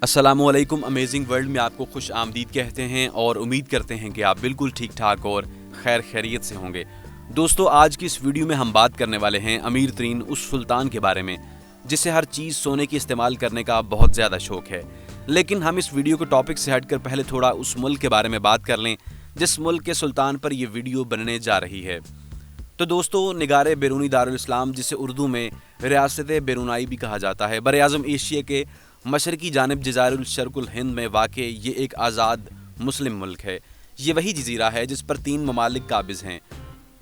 अस्सलामु अलैकुम। Amazing world में आपको खुश आमदीद कहते हैं और उम्मीद करते हैं कि आप बिल्कुल ठीक ठाक और खैर खैरियत से होंगे। दोस्तों, आज की इस वीडियो में हम बात करने वाले हैं अमीर तरीन उस सुल्तान के बारे में जिसे हर चीज़ सोने की इस्तेमाल करने का बहुत ज़्यादा शौक है। लेकिन हम इस वीडियो को टॉपिक से हटकर पहले थोड़ा उस मुल्क के बारे में बात कर लें जिस मुल्क के सुल्तान पर यह वीडियो बनने जा रही है। तो दोस्तों, निगार बैरूनी दारुल इस्लाम, जिसे उर्दू में रियासत बैरूनाई भी कहा जाता है, बर-ए-आज़म एशिया के मशरकी जानिब जज़ाइरुल शर्कुल हिंद में वाक़ ये एक आज़ाद मुस्लिम मुल्क है। ये वही जज़ीरा है जिस पर 3 ममालिक काबिज़ हैं।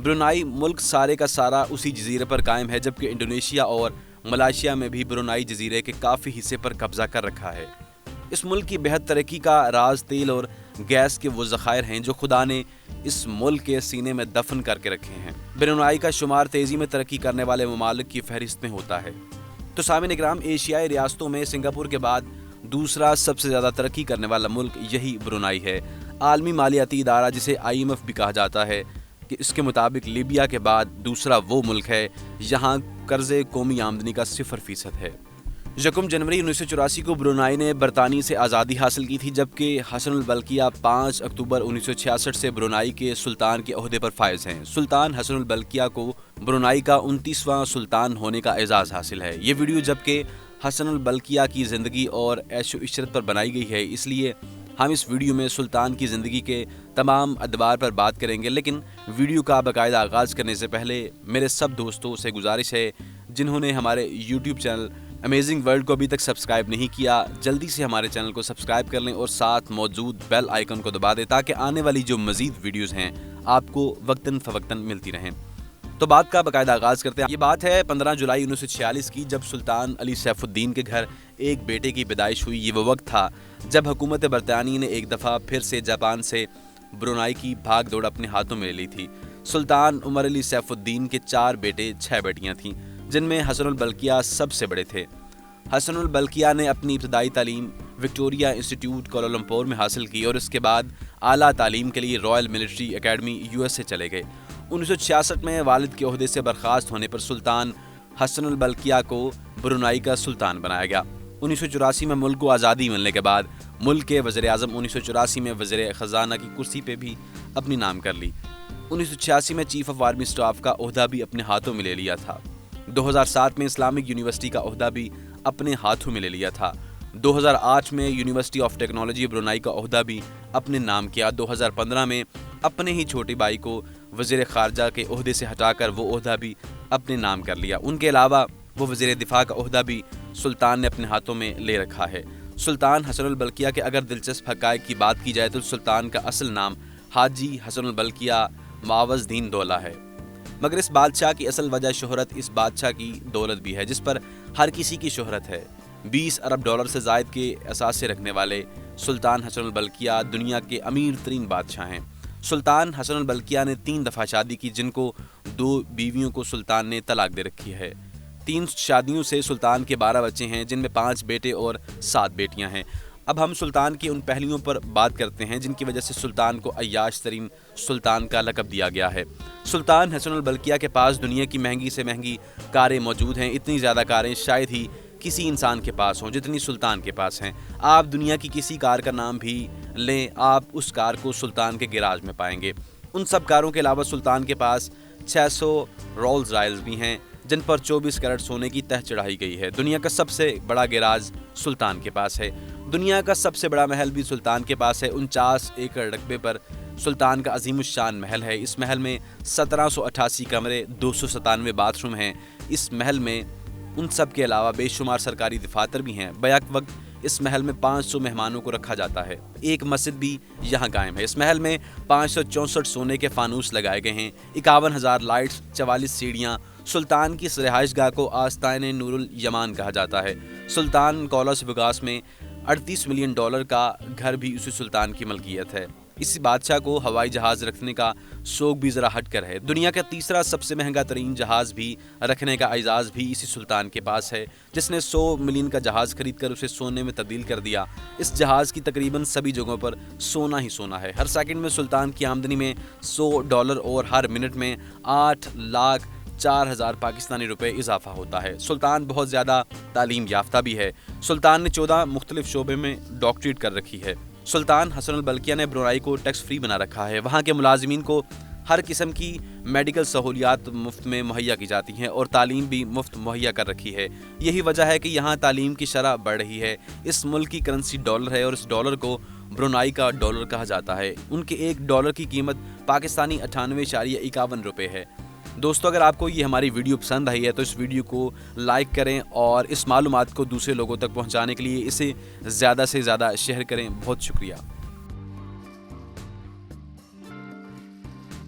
ब्रुनाई मुल्क सारे का सारा उसी जज़ीरे पर कायम है, जबकि इंडोनेशिया और मलेशिया में भी ब्रुनाई जज़ीरे के काफ़ी हिस्से पर कब्ज़ा कर रखा है। इस मुल्क की बेहद तरक्की का राज तेल और गैस के वो ज़खायर हैं जो खुदा ने इस मुल्क के सीने में दफन करके रखे हैं। ब्रुनाई का शुमार तेज़ी में तरक्की करने वाले ममालिक की फहरिस्त में होता है। तो सामईन इकराम, एशियाई रियासतों में सिंगापुर के बाद दूसरा सबसे ज़्यादा तरक्की करने वाला मुल्क यही ब्रुनाई है। आलमी मालियाती इदारा, जिसे IMF भी कहा जाता है, कि इसके मुताबिक लीबिया के बाद दूसरा वो मुल्क है यहाँ कर्ज़े कौमी आमदनी का 0% है। 1 जनवरी 1984 को ब्रुनाई ने बरतानी से आज़ादी हासिल की थी, जबकि हसनुल बल्किया 5 अक्टूबर 1966 से ब्रुनाई के सुल्तान के ओहदे पर फायज हैं। सुल्तान हसनुल बल्किया को ब्रुनाई का 29वां सुल्तान होने का एजाज़ हासिल है। ये वीडियो जबकि हसनुल बल्किया की ज़िंदगी और ऐशो इशरत पर बनाई गई है, इसलिए हम इस वीडियो में सुल्तान की ज़िंदगी के तमाम अदवार पर बात करेंगे। लेकिन वीडियो का बाकायदा आगाज़ करने से पहले मेरे सब दोस्तों से गुजारिश है, जिन्होंने हमारे YouTube चैनल अमेजिंग वर्ल्ड को अभी तक सब्सक्राइब नहीं किया, जल्दी से हमारे चैनल को सब्सक्राइब कर लें और साथ मौजूद बेल आइकन को दबा दें ताकि आने वाली जो मज़ीद वीडियोज़ हैं आपको वक्तन फ़वक्तन मिलती रहें। तो बात का बाकायदा आगाज़ करते हैं। ये बात है 15 जुलाई 1946 की, जब सुल्तान अली सैफुद्दीन के घर एक बेटे की पैदाइश हुई। ये वो वक्त था जब हुकूमत बरतानी ने एक दफ़ा फिर से जापान से ब्रुनाई की भाग दौड़ अपने हाथों में ले ली थी। सुल्तान उमर अली सैफुद्दीन के 4 बेटे 6 बेटियाँ थीं, जिनमें हसनुल बल्किया सबसे बड़े थे। हसनुल बल्किया ने अपनी इब्तदाई तालीम विक्टोरिया इंस्टीट्यूट कोलालमपुर में हासिल की और इसके बाद आला तालीम के लिए रॉयल मिलिट्री एकेडमी USA चले गए। 1966 में वालिद के ओहदे से बर्खास्त होने पर सुल्तान हसनुल बल्किया को ब्रुनाई का सुल्तान बनाया गया। 1984 में मुल्क को आज़ादी मिलने के बाद मुल्क के वज़ीर-ए-आज़म 1984 में वज़ीर ख़ज़ाना की कुर्सी पे भी अपनी नाम कर ली। 1986 में चीफ ऑफ आर्मी स्टाफ का ओहदा भी अपने हाथों में ले लिया था। 2007 में इस्लामिक यूनिवर्सिटी का ओहदा भी अपने हाथों में ले लिया था। 2008 में यूनिवर्सिटी ऑफ टेक्नोलॉजी ब्रुनाई का ओहदा भी अपने नाम किया। 2015 में अपने ही छोटे भाई को वज़ीर ख़ारजा के ओहदे से हटाकर वो ओहदा भी अपने नाम कर लिया। उनके अलावा वो वज़ीर दिफा का ओहदा भी सुल्तान ने अपने हाथों में ले रखा है। सुल्तान हसनुल बल्किया के अगर दिलचस्प हक़ाइक़ की बात की जाए तो सुल्तान का असल नाम हाजी हसनुल बल्किया मावज़दीन दौला है, मगर इस बादशाह की असल वजह शोहरत इस बादशाह की दौलत भी है, जिस पर हर किसी की शोहरत है। 20 अरब डॉलर से ज़ायद के असासे रखने वाले सुल्तान हसनुल बल्किया दुनिया के अमीर तरीन बादशाह हैं। सुल्तान हसनुल बल्किया ने 3 दफ़ा शादी की, जिनको 2 बीवियों को सुल्तान ने तलाक दे रखी है। 3 शादियों से सुल्तान के 12 बच्चे हैं, जिनमें 5 बेटे और 7 बेटियां हैं। अब हम सुल्तान के उन पहलुओं पर बात करते हैं जिनकी वजह से सुल्तान को अय्याश तरीन सुल्तान का लक़ब दिया गया है। सुल्तान हसनुल बल्किया के पास दुनिया की महंगी से महंगी कारें मौजूद हैं। इतनी ज़्यादा कारें शायद ही किसी इंसान के पास हों जितनी सुल्तान के पास हैं। आप दुनिया की किसी कार का नाम भी लें, आप उस कार को सुल्तान के गैराज में पाएंगे। उन सब कारों के अलावा सुल्तान के पास 600 रोल्स रॉयल्स भी हैं, जिन पर 24 कैरेट सोने की तह चढ़ाई गई है। दुनिया का सबसे बड़ा गैराज सुल्तान के पास है। दुनिया का सबसे बड़ा महल भी सुल्तान के पास है। 49 एकड़ रकबे पर सुल्तान का अजीमुश्शान महल है। इस महल में 1788 कमरे, 297 बाथरूम हैं। इस महल में उन सब के अलावा बेशुमार सरकारी दफातर भी हैं। बैक वक्त इस महल में 500 मेहमानों को रखा जाता है। एक मस्जिद भी यहाँ कायम है। इस महल में 564 सोने के फानूस लगाए गए हैं, 51,000 लाइट्स, 44 सीढ़ियाँ। सुल्तान की इस रिहाइशगाह को आस्ताने नूरुल यमान कहा जाता है। सुल्तान कॉलस विगास में 38 मिलियन डॉलर का घर भी उसी सुल्तान की मलकियत है। इसी बादशाह को हवाई जहाज़ रखने का शौक भी ज़रा हट कर है। दुनिया का तीसरा सबसे महंगा तरीन जहाज़ भी रखने का एजाज़ भी इसी सुल्तान के पास है, जिसने 100 मिलियन का जहाज़ खरीद कर उसे सोने में तब्दील कर दिया। इस जहाज़ की तकरीबन सभी जगहों पर सोना ही सोना है। हर सेकंड में सुल्तान की आमदनी में $100 और हर मिनट में 8 लाख 4000 پاکستانی روپے اضافہ ہوتا ہے۔ سلطان بہت زیادہ تعلیم یافتہ بھی ہے۔ سلطان نے 14 مختلف شعبے میں ڈاکٹریٹ کر رکھی ہے۔ سلطان حسن البلقیہ نے برونائی کو ٹیکس فری بنا رکھا ہے۔ وہاں کے ملازمین کو ہر قسم کی میڈیکل سہولیات مفت میں مہیا کی جاتی ہیں اور تعلیم بھی مفت مہیا کر رکھی ہے۔ یہی وجہ ہے کہ یہاں تعلیم کی شرح بڑھ رہی ہے۔ اس ملک کی کرنسی ڈالر ہے اور اس ڈالر کو برونائی کا ڈالر کہا جاتا ہے۔ ان کے ایک ڈالر کی قیمت پاکستانی 98.51 روپے ہے۔ دوستو، اگر آپ کو یہ ہماری ویڈیو پسند آئی ہے تو اس ویڈیو کو لائک کریں اور اس معلومات کو دوسرے لوگوں تک پہنچانے کے لیے اسے زیادہ سے زیادہ شیئر کریں۔ بہت شکریہ۔